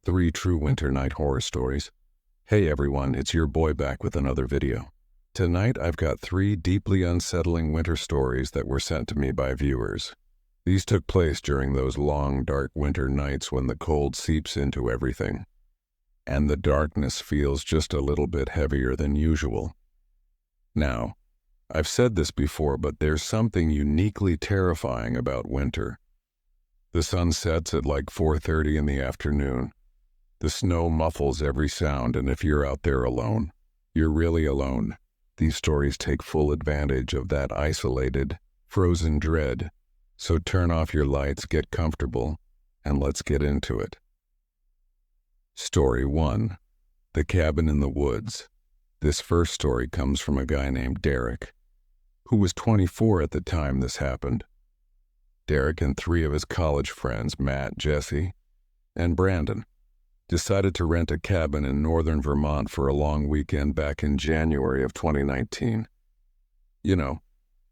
3 true winter night horror stories. Hey everyone, it's your boy back with another video. Tonight I've got 3 deeply unsettling winter stories that were sent to me by viewers. These took place during those long, dark winter nights when the cold seeps into everything, and the darkness feels just a little bit heavier than usual. Now, I've said this before, but there's something uniquely terrifying about winter. The sun sets at like 4:30 in the afternoon. The snow muffles every sound, and if you're out there alone, you're really alone. These stories take full advantage of that isolated, frozen dread. So turn off your lights, get comfortable, and let's get into it. Story 1. The Cabin in the Woods. This first story comes from a guy named Derek, who was 24 at the time this happened. Derek and 3 of his college friends, Matt, Jesse, and Brandon, decided to rent a cabin in northern Vermont for a long weekend back in January of 2019. You know,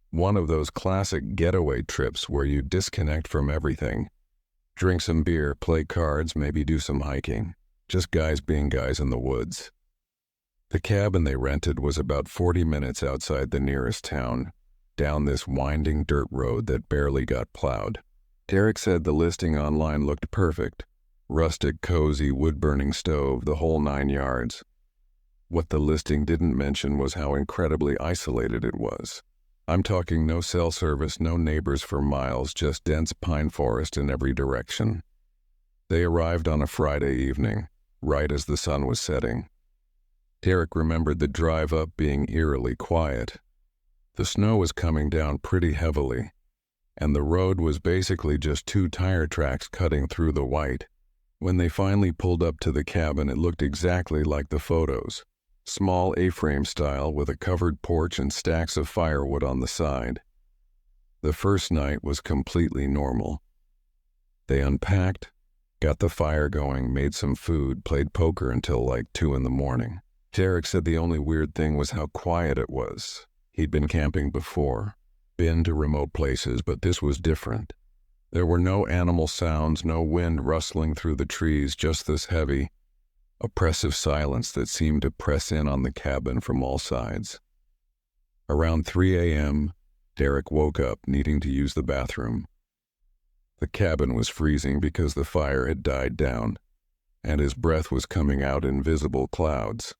one of those classic getaway trips where you disconnect from everything. Drink some beer, play cards, maybe do some hiking. Just guys being guys in the woods. The cabin they rented was about 40 minutes outside the nearest town, down this winding dirt road that barely got plowed. Derek said the listing online looked perfect. Rustic, cozy, wood-burning stove, the whole 9 yards. What the listing didn't mention was how incredibly isolated it was. I'm talking no cell service, no neighbors for miles, just dense pine forest in every direction. They arrived on a Friday evening, right as the sun was setting. Derek remembered the drive up being eerily quiet. The snow was coming down pretty heavily, and the road was basically just 2 tire tracks cutting through the white. When they finally pulled up to the cabin, it looked exactly like the photos. Small A-frame style with a covered porch and stacks of firewood on the side. The first night was completely normal. They unpacked, got the fire going, made some food, played poker until like 2 in the morning. Derek said the only weird thing was how quiet it was. He'd been camping before, been to remote places, but this was different. There were no animal sounds, no wind rustling through the trees, just this heavy, oppressive silence that seemed to press in on the cabin from all sides. Around 3 a.m., Derek woke up needing to use the bathroom. The cabin was freezing because the fire had died down, and his breath was coming out in visible clouds.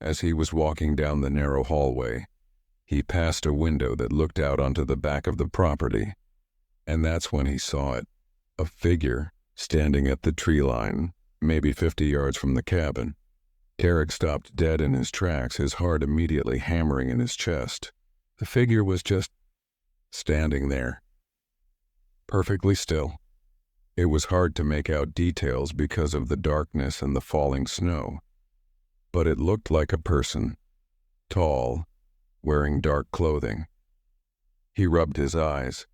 As he was walking down the narrow hallway, he passed a window that looked out onto the back of the property, and that's when he saw it. A figure standing at the tree line, maybe 50 yards from the cabin. Derek stopped dead in his tracks, his heart immediately hammering in his chest. The figure was just standing there, perfectly still. It was hard to make out details because of the darkness and the falling snow, but it looked like a person, tall, wearing dark clothing. He rubbed his eyes,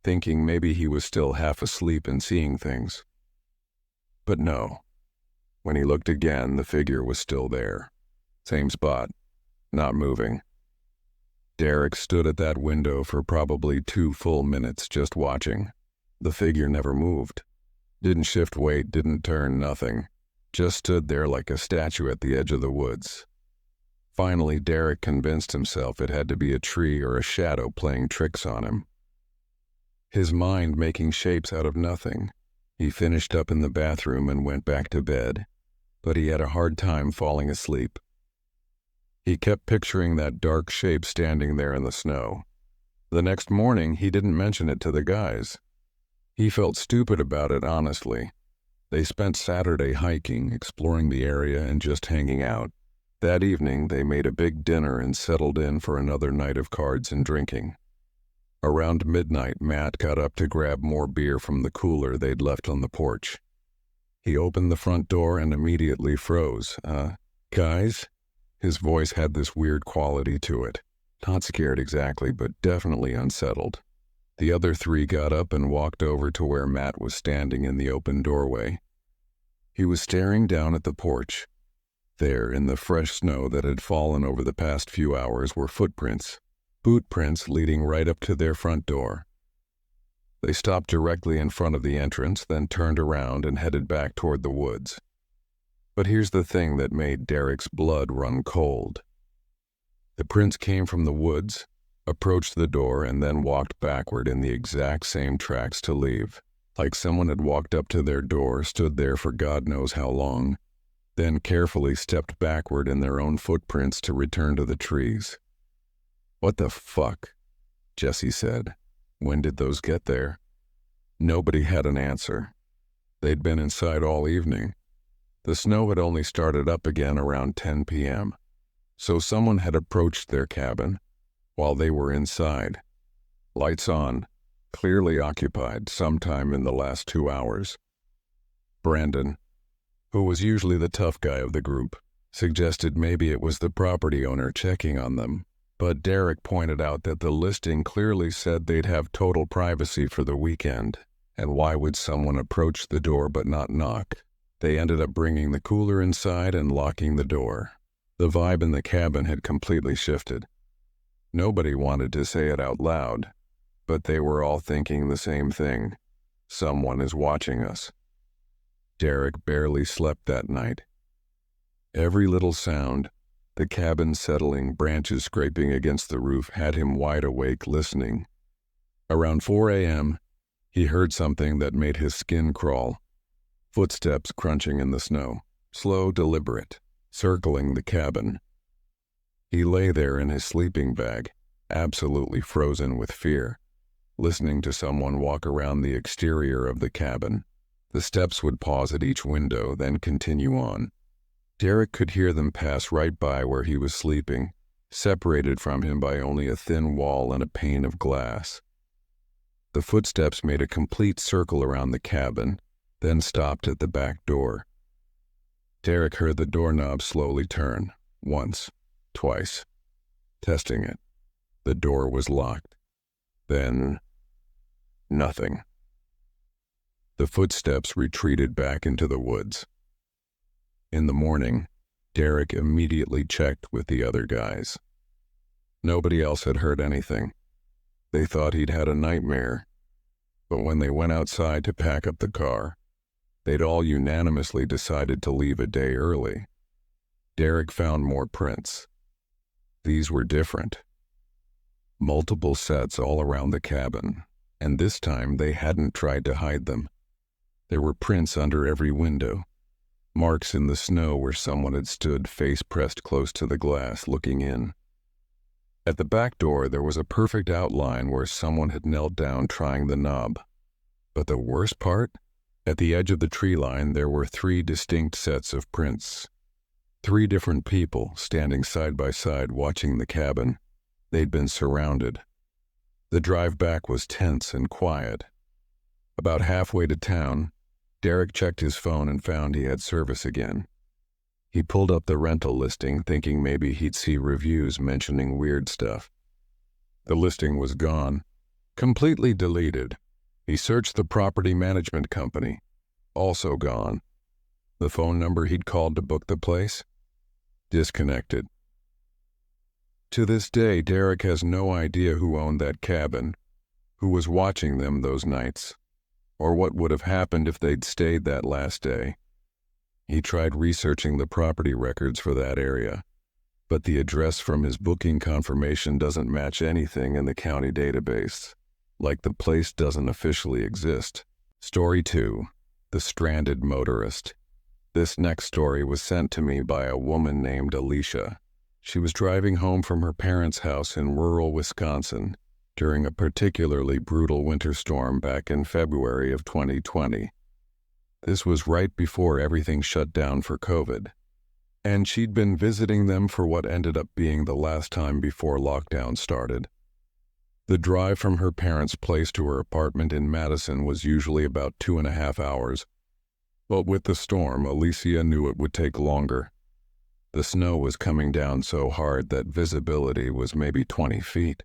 thinking maybe he was still half asleep and seeing things. But no. When he looked again, the figure was still there. Same spot, not moving. Derek stood at that window for probably 2 full minutes just watching. The figure never moved. Didn't shift weight, didn't turn, nothing. Just stood there like a statue at the edge of the woods. Finally, Derek convinced himself it had to be a tree or a shadow playing tricks on him. His mind making shapes out of nothing. He finished up in the bathroom and went back to bed, but he had a hard time falling asleep. He kept picturing that dark shape standing there in the snow. The next morning, he didn't mention it to the guys. He felt stupid about it, honestly. They spent Saturday hiking, exploring the area, and just hanging out. That evening, they made a big dinner and settled in for another night of cards and drinking. Around midnight, Matt got up to grab more beer from the cooler they'd left on the porch. He opened the front door and immediately froze. Guys? His voice had this weird quality to it. Not scared exactly, but definitely unsettled. The other 3 got up and walked over to where Matt was standing in the open doorway. He was staring down at the porch. There, in the fresh snow that had fallen over the past few hours, were footprints. Boot prints leading right up to their front door. They stopped directly in front of the entrance, then turned around and headed back toward the woods. But here's the thing that made Derek's blood run cold. The prints came from the woods, approached the door, and then walked backward in the exact same tracks to leave, like someone had walked up to their door, stood there for God knows how long, then carefully stepped backward in their own footprints to return to the trees. "What the fuck?" Jesse said. "When did those get there?" Nobody had an answer. They'd been inside all evening. The snow had only started up again around 10 p.m., so someone had approached their cabin while they were inside. Lights on, clearly occupied sometime in the last 2 hours. Brandon, who was usually the tough guy of the group, suggested maybe it was the property owner checking on them, but Derek pointed out that the listing clearly said they'd have total privacy for the weekend, and why would someone approach the door but not knock? They ended up bringing the cooler inside and locking the door. The vibe in the cabin had completely shifted. Nobody wanted to say it out loud, but they were all thinking the same thing. Someone is watching us. Derek barely slept that night. Every little sound, the cabin settling, branches scraping against the roof, had him wide awake listening. Around 4 a.m., he heard something that made his skin crawl. Footsteps crunching in the snow, slow, deliberate, circling the cabin. He lay there in his sleeping bag, absolutely frozen with fear, listening to someone walk around the exterior of the cabin. The steps would pause at each window, then continue on. Derek could hear them pass right by where he was sleeping, separated from him by only a thin wall and a pane of glass. The footsteps made a complete circle around the cabin, then stopped at the back door. Derek heard the doorknob slowly turn, once, twice, testing it. The door was locked. Then, nothing. The footsteps retreated back into the woods. In the morning, Derek immediately checked with the other guys. Nobody else had heard anything. They thought he'd had a nightmare, but when they went outside to pack up the car, they'd all unanimously decided to leave a day early. Derek found more prints. These were different. Multiple sets all around the cabin, and this time they hadn't tried to hide them. There were prints under every window, marks in the snow where someone had stood face pressed close to the glass looking in. At the back door there was a perfect outline where someone had knelt down trying the knob. But the worst part? At the edge of the tree line there were 3 distinct sets of prints. 3 different people standing side by side watching the cabin. They'd been surrounded. The drive back was tense and quiet. About halfway to town, Derek checked his phone and found he had service again. He pulled up the rental listing, thinking maybe he'd see reviews mentioning weird stuff. The listing was gone, completely deleted. He searched the property management company, also gone. The phone number he'd called to book the place? Disconnected. To this day, Derek has no idea who owned that cabin, who was watching them those nights, or what would have happened if they'd stayed that last day. He tried researching the property records for that area, but the address from his booking confirmation doesn't match anything in the county database, like the place doesn't officially exist. Story 2. The Stranded Motorist. This next story was sent to me by a woman named Alicia. She was driving home from her parents' house in rural Wisconsin during a particularly brutal winter storm back in February of 2020. This was right before everything shut down for COVID, and she'd been visiting them for what ended up being the last time before lockdown started. The drive from her parents' place to her apartment in Madison was usually about 2.5 hours, but with the storm, Alicia knew it would take longer. The snow was coming down so hard that visibility was maybe 20 feet.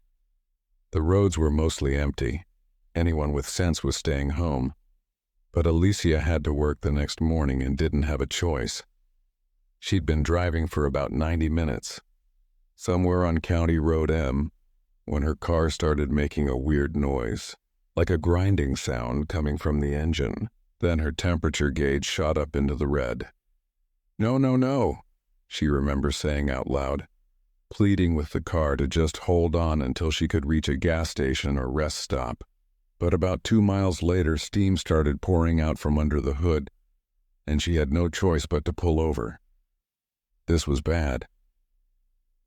The roads were mostly empty. Anyone with sense was staying home. But Alicia had to work the next morning and didn't have a choice. She'd been driving for about 90 minutes, somewhere on County Road M, when her car started making a weird noise. like a grinding sound coming from the engine. Then her temperature gauge shot up into the red. "No, no, no," she remembers saying out loud, pleading with the car to just hold on until she could reach a gas station or rest stop. But about 2 miles later, steam started pouring out from under the hood, and she had no choice but to pull over. This was bad.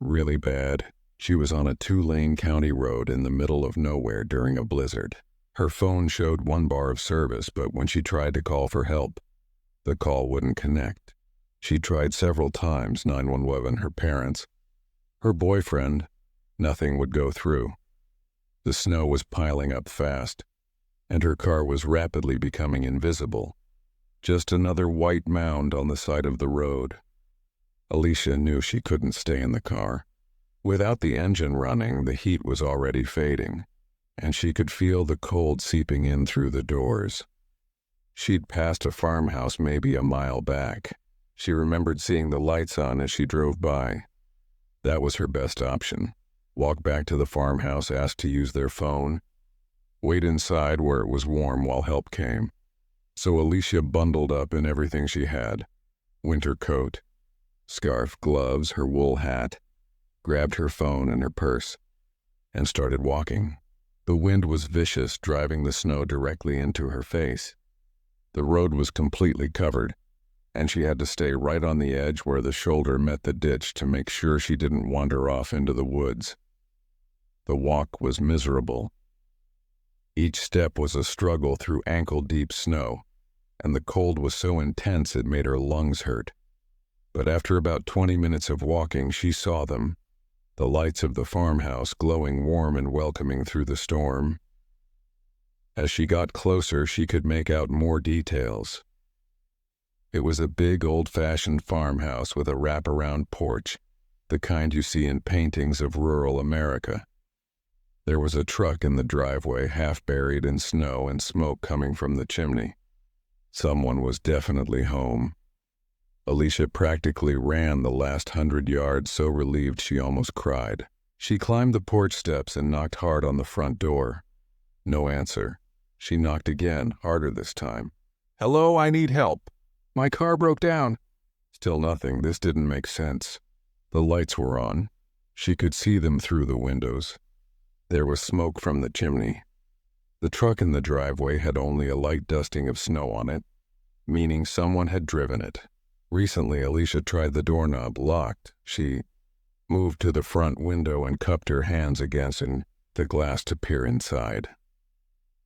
Really bad. She was on a 2-lane county road in the middle of nowhere during a blizzard. Her phone showed 1 bar of service, but when she tried to call for help, the call wouldn't connect. She tried several times, 911, her parents, her boyfriend. Nothing would go through. The snow was piling up fast, and her car was rapidly becoming invisible. Just another white mound on the side of the road. Alicia knew she couldn't stay in the car. Without the engine running, the heat was already fading, and she could feel the cold seeping in through the doors. She'd passed a farmhouse maybe a mile back. She remembered seeing the lights on as she drove by. That was her best option. Walk back to the farmhouse, ask to use their phone, wait inside where it was warm while help came. So Alicia bundled up in everything she had: winter coat, scarf, gloves, her wool hat, grabbed her phone and her purse, and started walking. The wind was vicious, driving the snow directly into her face. The road was completely covered, and she had to stay right on the edge where the shoulder met the ditch to make sure she didn't wander off into the woods. The walk was miserable. Each step was a struggle through ankle-deep snow, and the cold was so intense it made her lungs hurt. But after about 20 minutes of walking, she saw them, the lights of the farmhouse glowing warm and welcoming through the storm. As she got closer, she could make out more details. It was a big old-fashioned farmhouse with a wraparound porch, the kind you see in paintings of rural America. There was a truck in the driveway, half buried in snow and smoke coming from the chimney. Someone was definitely home. Alicia practically ran the last 100 yards, so relieved she almost cried. She climbed the porch steps and knocked hard on the front door. No answer. She knocked again, harder this time. "Hello, I need help. My car broke down." Still nothing. This didn't make sense. The lights were on. She could see them through the windows. There was smoke from the chimney. The truck in the driveway had only a light dusting of snow on it, meaning someone had driven it. Recently, Alicia tried the doorknob, locked. She moved to the front window and cupped her hands against the glass to peer inside.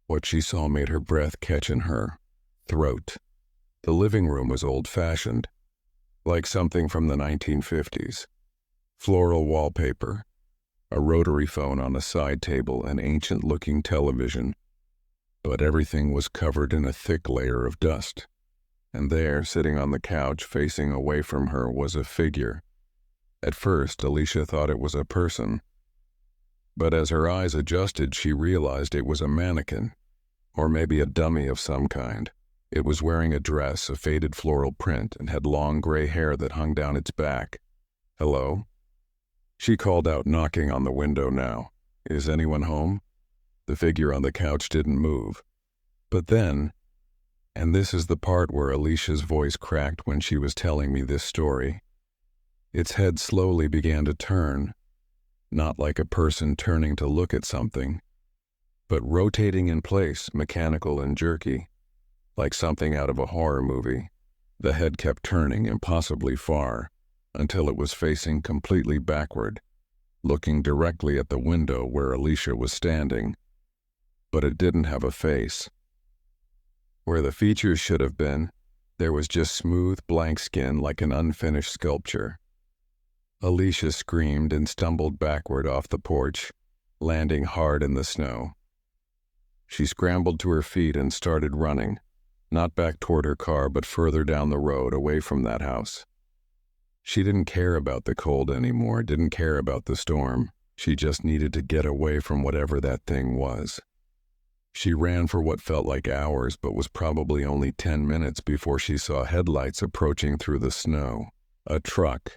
What she saw made her breath catch in her throat. The living room was old-fashioned, like something from the 1950s. Floral wallpaper, a rotary phone on a side table, an ancient-looking television. But everything was covered in a thick layer of dust. And there, sitting on the couch, facing away from her, was a figure. At first, Alicia thought it was a person. But as her eyes adjusted, she realized it was a mannequin, or maybe a dummy of some kind. It was wearing a dress, a faded floral print, and had long gray hair that hung down its back. "Hello?" She called out, knocking on the window now. "Is anyone home?" The figure on the couch didn't move. But then, and this is the part where Alicia's voice cracked when she was telling me this story, its head slowly began to turn, not like a person turning to look at something, but rotating in place, mechanical and jerky, like something out of a horror movie. The head kept turning impossibly far, until it was facing completely backward, looking directly at the window where Alicia was standing. But it didn't have a face. Where the features should have been, there was just smooth, blank skin like an unfinished sculpture. Alicia screamed and stumbled backward off the porch, landing hard in the snow. She scrambled to her feet and started running, not back toward her car, but further down the road, away from that house. She didn't care about the cold anymore, didn't care about the storm. She just needed to get away from whatever that thing was. She ran for what felt like hours, but was probably only 10 minutes before she saw headlights approaching through the snow. A truck.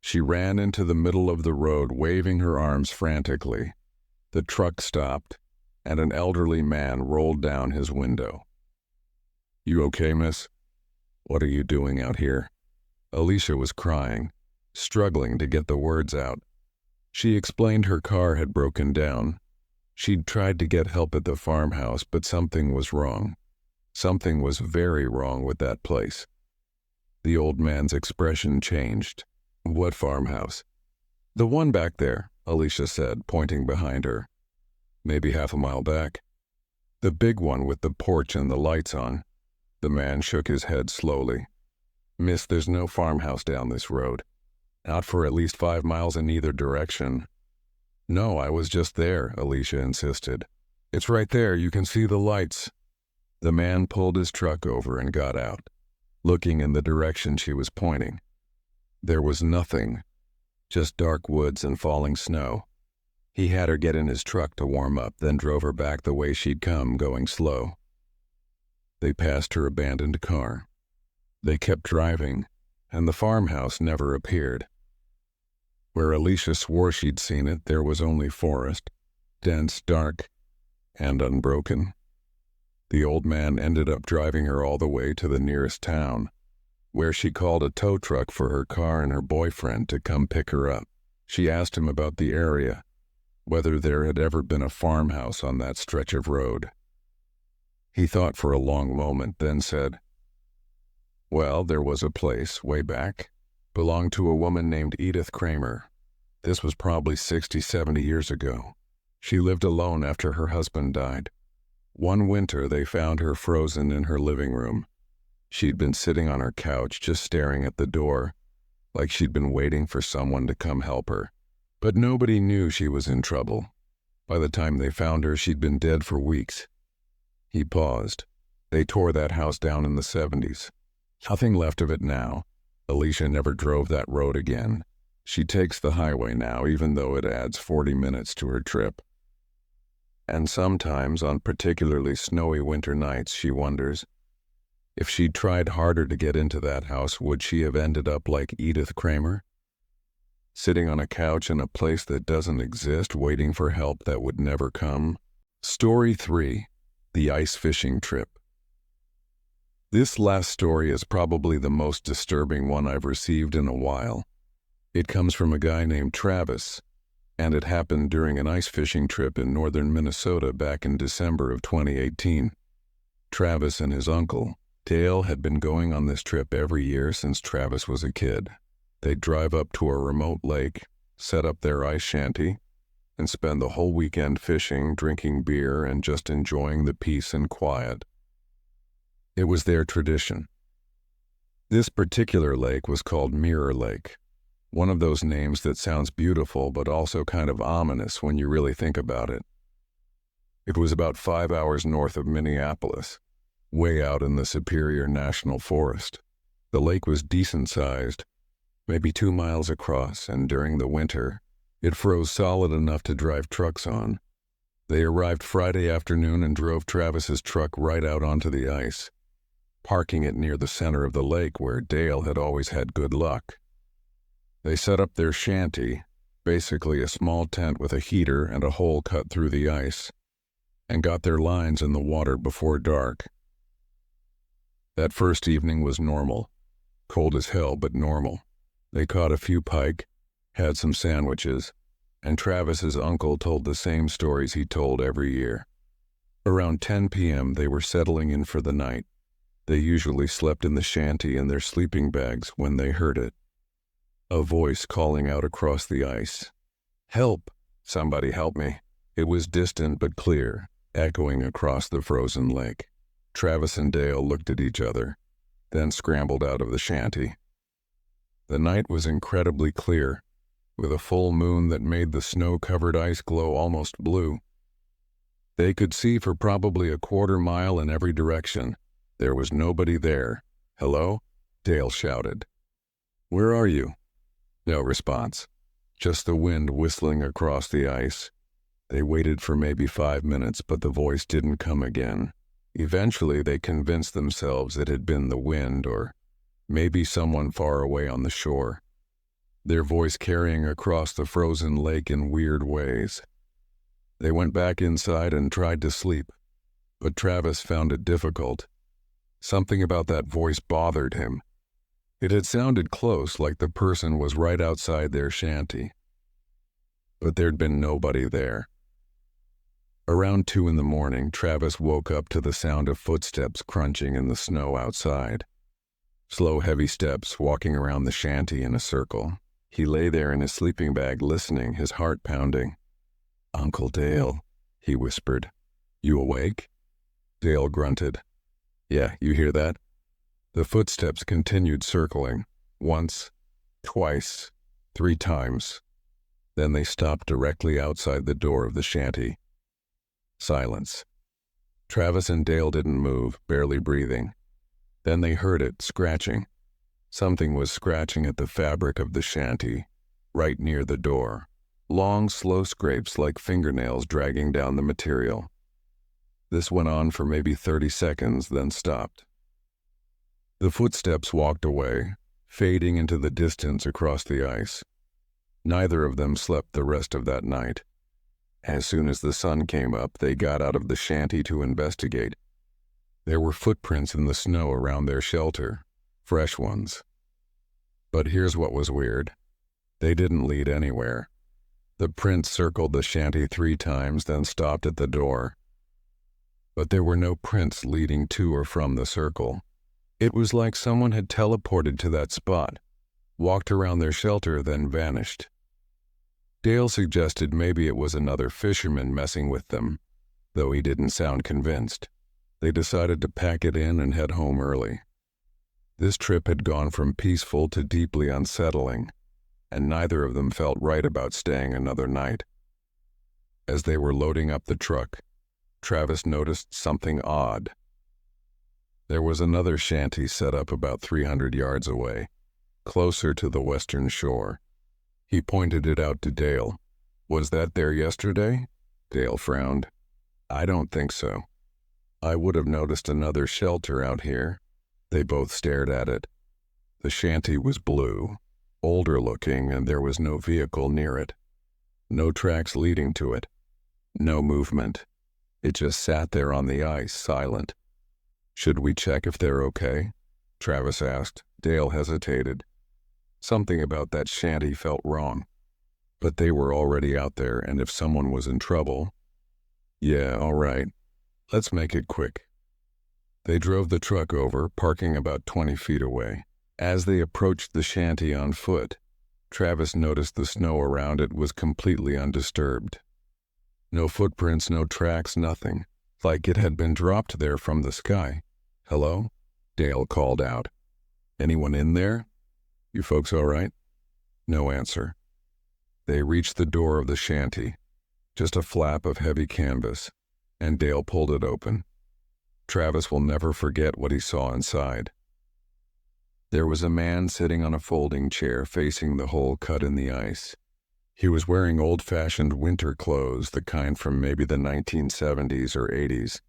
She ran into the middle of the road, waving her arms frantically. The truck stopped, and an elderly man rolled down his window. "You okay, miss? What are you doing out here?" Alicia was crying, struggling to get the words out. She explained her car had broken down. She'd tried to get help at the farmhouse, but something was wrong. Something was very wrong with that place. The old man's expression changed. "What farmhouse?" "The one back there," Alicia said, pointing behind her. "Maybe half a mile back." "The big one with the porch and the lights on." The man shook his head slowly. "Miss, there's no farmhouse down this road. Not for at least 5 miles in either direction." "No, I was just there," Alicia insisted. "It's right there, you can see the lights." The man pulled his truck over and got out, looking in the direction she was pointing. There was nothing, just dark woods and falling snow. He had her get in his truck to warm up, then drove her back the way she'd come, going slow. They passed her abandoned car. They kept driving, and the farmhouse never appeared. Where Alicia swore she'd seen it, there was only forest, dense, dark, and unbroken. The old man ended up driving her all the way to the nearest town, where she called a tow truck for her car and her boyfriend to come pick her up. She asked him about the area, whether there had ever been a farmhouse on that stretch of road. He thought for a long moment, then said, "Well, there was a place, way back, belonged to a woman named Edith Kramer. This was probably 60, 70 years ago. She lived alone after her husband died. One winter, they found her frozen in her living room. She'd been sitting on her couch, just staring at the door, like she'd been waiting for someone to come help her. But nobody knew she was in trouble. By the time they found her, she'd been dead for weeks." He paused. "They tore that house down in the 70s. Nothing left of it now. Alicia never drove that road again. She takes the highway now, even though it adds 40 minutes to her trip. And sometimes, on particularly snowy winter nights, she wonders, if she'd tried harder to get into that house, would she have ended up like Edith Kramer? Sitting on a couch in a place that doesn't exist, waiting for help that would never come." Story 3. The Ice Fishing Trip. This last story is probably the most disturbing one I've received in a while. It comes from a guy named Travis, and it happened during an ice fishing trip in northern Minnesota back in December of 2018. Travis and his uncle, Dale, had been going on this trip every year since Travis was a kid. They'd drive up to a remote lake, set up their ice shanty, and spend the whole weekend fishing, drinking beer, and just enjoying the peace and quiet. It was their tradition. This particular lake was called Mirror Lake, one of those names that sounds beautiful but also kind of ominous when you really think about it. It was about 5 hours north of Minneapolis, way out in the Superior National Forest. The lake was decent-sized, maybe 2 miles across, and during the winter, it froze solid enough to drive trucks on. They arrived Friday afternoon and drove Travis's truck right out onto the ice, parking it near the center of the lake where Dale had always had good luck. They set up their shanty, basically a small tent with a heater and a hole cut through the ice, and got their lines in the water before dark. That first evening was normal. Cold as hell, but normal. They caught a few pike, had some sandwiches, and Travis's uncle told the same stories he told every year. Around 10 p.m. they were settling in for the night. They usually slept in the shanty in their sleeping bags when they heard it. A voice calling out across the ice. "Help! Somebody help me!" It was distant but clear, echoing across the frozen lake. Travis and Dale looked at each other, then scrambled out of the shanty. The night was incredibly clear, with a full moon that made the snow-covered ice glow almost blue. They could see for probably a quarter mile in every direction. There was nobody there. "Hello?" Dale shouted. "Where are you?" No response, just the wind whistling across the ice. They waited for maybe 5 minutes, but the voice didn't come again. Eventually, they convinced themselves it had been the wind or maybe someone far away on the shore, their voice carrying across the frozen lake in weird ways. They went back inside and tried to sleep, but Travis found it difficult. Something about that voice bothered him. It had sounded close, like the person was right outside their shanty. But there'd been nobody there. Around 2 in the morning, Travis woke up to the sound of footsteps crunching in the snow outside. Slow, heavy steps walking around the shanty in a circle. He lay there in his sleeping bag listening, his heart pounding. "Uncle Dale," he whispered. "You awake?" Dale grunted. "Yeah, you hear that?" The footsteps continued circling. Once, twice, 3 times. Then they stopped directly outside the door of the shanty. Silence. Travis and Dale didn't move, barely breathing. Then they heard it, scratching. Something was scratching at the fabric of the shanty, right near the door. Long, slow scrapes like fingernails dragging down the material. This went on for maybe 30 seconds, then stopped. The footsteps walked away, fading into the distance across the ice. Neither of them slept the rest of that night. As soon as the sun came up, they got out of the shanty to investigate. There were footprints in the snow around their shelter, fresh ones. But here's what was weird. They didn't lead anywhere. The prints circled the shanty 3 times, then stopped at the door. But there were no prints leading to or from the circle. It was like someone had teleported to that spot, walked around their shelter, then vanished. Dale suggested maybe it was another fisherman messing with them, though he didn't sound convinced. They decided to pack it in and head home early. This trip had gone from peaceful to deeply unsettling, and neither of them felt right about staying another night. As they were loading up the truck, Travis noticed something odd. There was another shanty set up about 300 yards away, closer to the western shore. He pointed it out to Dale. "Was that there yesterday?" Dale frowned. "I don't think so. I would have noticed another shelter out here." They both stared at it. The shanty was blue, older looking, and there was no vehicle near it. No tracks leading to it. No movement. It just sat there on the ice, silent. "Should we check if they're okay?" Travis asked. Dale hesitated. Something about that shanty felt wrong. But they were already out there, and if someone was in trouble... "Yeah, all right. Let's make it quick." They drove the truck over, parking about 20 feet away. As they approached the shanty on foot, Travis noticed the snow around it was completely undisturbed. No footprints, no tracks, nothing. Like it had been dropped there from the sky. "Hello?" Dale called out. "Anyone in there? You folks all right?" No answer. They reached the door of the shanty, just a flap of heavy canvas, and Dale pulled it open. Travis will never forget what he saw inside. There was a man sitting on a folding chair facing the hole cut in the ice. He was wearing old-fashioned winter clothes, the kind from maybe the 1970s or 80s,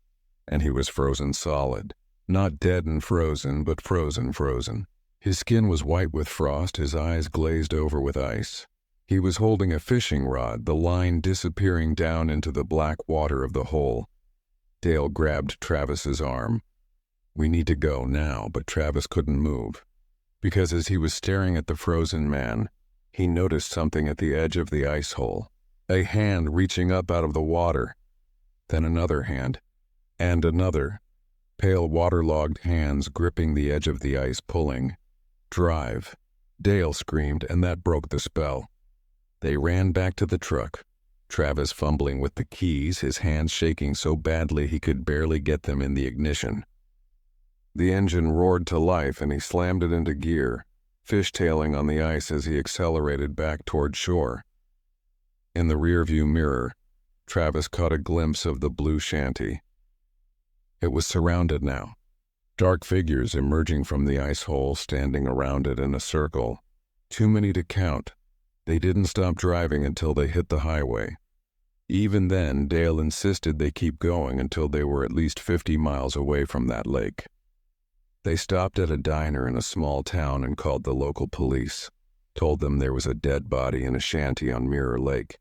and he was frozen solid. Not dead and frozen, but frozen. His skin was white with frost, his eyes glazed over with ice. He was holding a fishing rod, the line disappearing down into the black water of the hole. Dale grabbed Travis's arm. "We need to go now," but Travis couldn't move, because as he was staring at the frozen man, he noticed something at the edge of the ice hole, a hand reaching up out of the water, then another hand, and another, pale waterlogged hands gripping the edge of the ice, pulling. "Drive!" Dale screamed, and that broke the spell. They ran back to the truck, Travis fumbling with the keys, his hands shaking so badly he could barely get them in the ignition. The engine roared to life and he slammed it into gear, fishtailing on the ice as he accelerated back toward shore. In the rearview mirror, Travis caught a glimpse of the blue shanty. It was surrounded now, dark figures emerging from the ice hole, standing around it in a circle. Too many to count. They didn't stop driving until they hit the highway. Even then, Dale insisted they keep going until they were at least 50 miles away from that lake. They stopped at a diner in a small town and called the local police, told them there was a dead body in a shanty on Mirror Lake.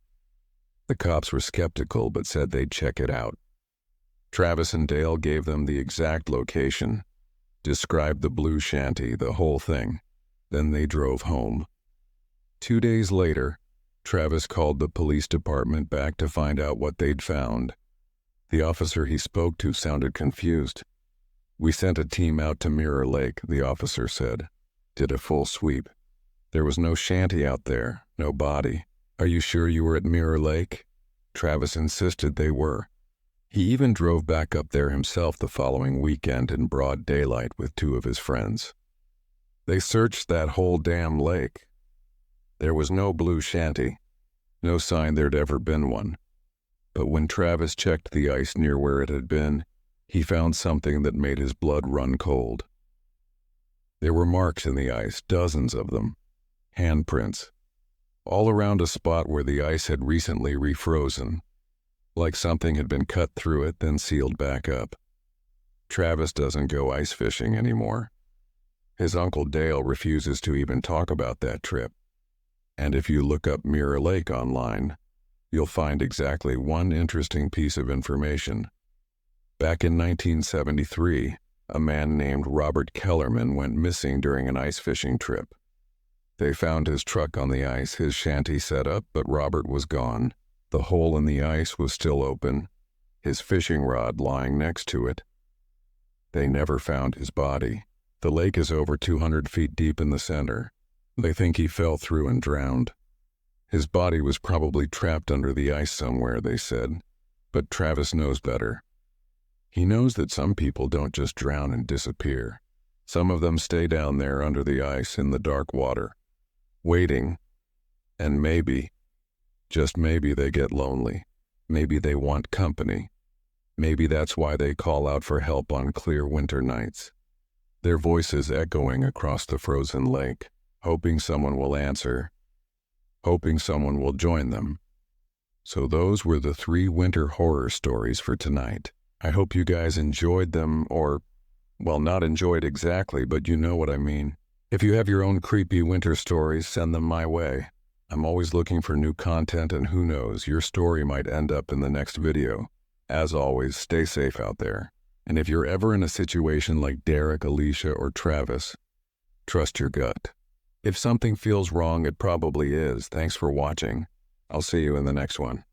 The cops were skeptical but said they'd check it out. Travis and Dale gave them the exact location, described the blue shanty, the whole thing. Then they drove home. 2 days later, Travis called the police department back to find out what they'd found. The officer he spoke to sounded confused. "We sent a team out to Mirror Lake," the officer said. "Did a full sweep. There was no shanty out there, no body." "Are you sure you were at Mirror Lake?" Travis insisted they were. He even drove back up there himself the following weekend in broad daylight with 2 of his friends. They searched that whole damn lake. There was no blue shanty, no sign there'd ever been one. But when Travis checked the ice near where it had been, he found something that made his blood run cold. There were marks in the ice, dozens of them, handprints, all around a spot where the ice had recently refrozen, like something had been cut through it then sealed back up. Travis doesn't go ice fishing anymore. His Uncle Dale refuses to even talk about that trip. And if you look up Mirror Lake online, you'll find exactly one interesting piece of information. Back in 1973, a man named Robert Kellerman went missing during an ice fishing trip. They found his truck on the ice, his shanty set up, but Robert was gone. The hole in the ice was still open, his fishing rod lying next to it. They never found his body. The lake is over 200 feet deep in the center. They think he fell through and drowned. His body was probably trapped under the ice somewhere, they said, but Travis knows better. He knows that some people don't just drown and disappear. Some of them stay down there under the ice in the dark water, waiting, and maybe, just maybe they get lonely. Maybe they want company. Maybe that's why they call out for help on clear winter nights. Their voices echoing across the frozen lake, hoping someone will answer, hoping someone will join them. So those were the 3 winter horror stories for tonight. I hope you guys enjoyed them, or, well, not enjoyed exactly, but you know what I mean. If you have your own creepy winter stories, send them my way. I'm always looking for new content, and who knows, your story might end up in the next video. As always, stay safe out there. And if you're ever in a situation like Derek, Alicia, or Travis, trust your gut. If something feels wrong, it probably is. Thanks for watching. I'll see you in the next one.